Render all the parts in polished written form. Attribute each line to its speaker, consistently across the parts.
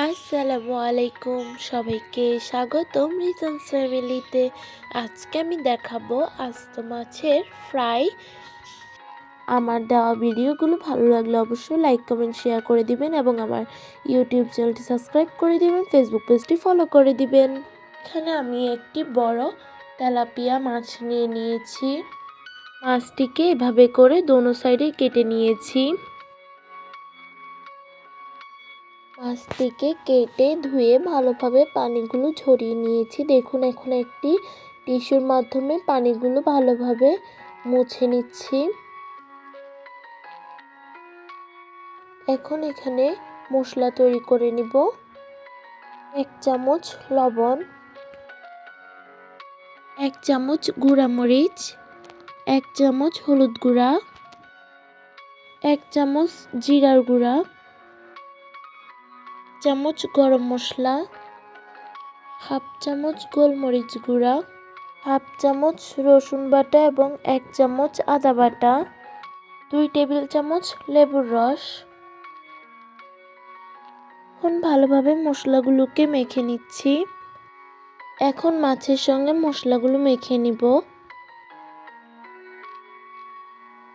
Speaker 1: আসসালামু আলাইকুম, সবাইকে স্বাগতম রিজনস ফ্যামিলিতে। আজকে আমি দেখাবো আস্ত মাছের ফ্রাই। আমার দেওয়া ভিডিওগুলো ভালো লাগলে অবশ্যই লাইক কমেন্ট শেয়ার করে দিবেন এবং আমার ইউটিউব চ্যানেলটি সাবস্ক্রাইব করে দিবেন, ফেসবুক পেজটি ফলো করে দিবেন। এখানে আমি একটি বড় তেলাপিয়া মাছ নিয়েছি। মাছটিকে এভাবে করে দোনো সাইডে কেটে নিয়েছি। মাছটিকে কেটে ধুয়ে ভালোভাবে পানিগুলো ঝরিয়ে নিয়েছি। দেখুন, এখন একটি টিস্যুর মাধ্যমে পানিগুলো ভালোভাবে মুছে নিচ্ছি। এখন এখানে মশলা তৈরি করে নিব। 1 চামচ লবণ, 1 চামচ গুঁড়া মরিচ, 1 চামচ হলুদ গুঁড়া, 1 চামচ জিরার গুঁড়া, চামচ গরম মশলা, হাফ চামচ গোলমরিচ গুঁড়া, হাফ চামচ রসুন বাটা এবং 1 চামচ আদা বাটা, 2 টেবিল চামচ লেবুর রস। এখন ভালোভাবে মশলাগুলোকে মেখে নিচ্ছি। এখন মাছের সঙ্গে মশলাগুলো মেখে নিব।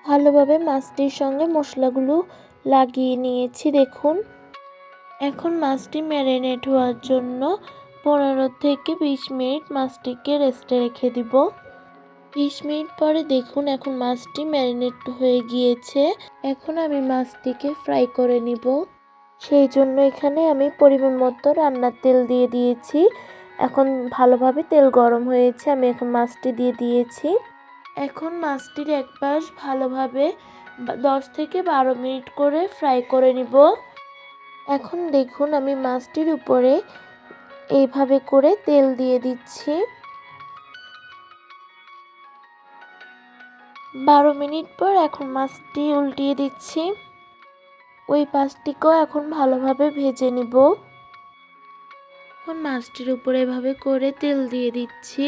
Speaker 1: ভালোভাবে মাছটির সঙ্গে মশলাগুলো লাগিয়ে নিয়েছি। দেখুন, এখন মাছটি ম্যারিনেট হওয়ার জন্য 15 থেকে 20 মিনিট মাছটিকে রেস্টে রেখে দিব। 20 মিনিট পরে দেখুন, এখন মাছটি ম্যারিনেট হয়ে গিয়েছে। এখন আমি মাছটিকে ফ্রাই করে নিব। সেই জন্য এখানে আমি পরিমাণ মতো রান্নার তেল দিয়ে দিয়েছি। এখন ভালোভাবে তেল গরম হয়েছে, আমি এখন মাছটি দিয়ে দিয়েছি। এখন মাছটির এক পাশ ভালোভাবে 10 থেকে 12 মিনিট করে ফ্রাই করে নিব। এখন দেখুন, আমি মাছটির উপরে এইভাবে করে তেল দিয়ে দিচ্ছি। 12 মিনিট পর এখন মাছটি উল্টিয়ে দিচ্ছি। ওই পাশটিকেও এখন ভালোভাবে ভেজে নিব। এখন মাছটির উপরে এভাবে করে তেল দিয়ে দিচ্ছি।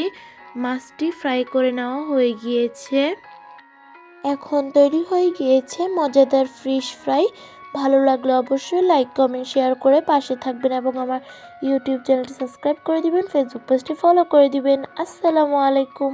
Speaker 1: মাছটি ফ্রাই করে নেওয়া হয়ে গিয়েছে। এখন তৈরি হয়ে গিয়েছে মজাদার ফিশ ফ্রাই। ভালো লাগলে অবশ্যই লাইক কমেন্ট শেয়ার করে পাশে থাকবেন এবং আমার ইউটিউব চ্যানেলটি সাবস্ক্রাইব করে দিবেন, ফেসবুক পেজটি ফলো করে দিবেন। আসসালামু আলাইকুম।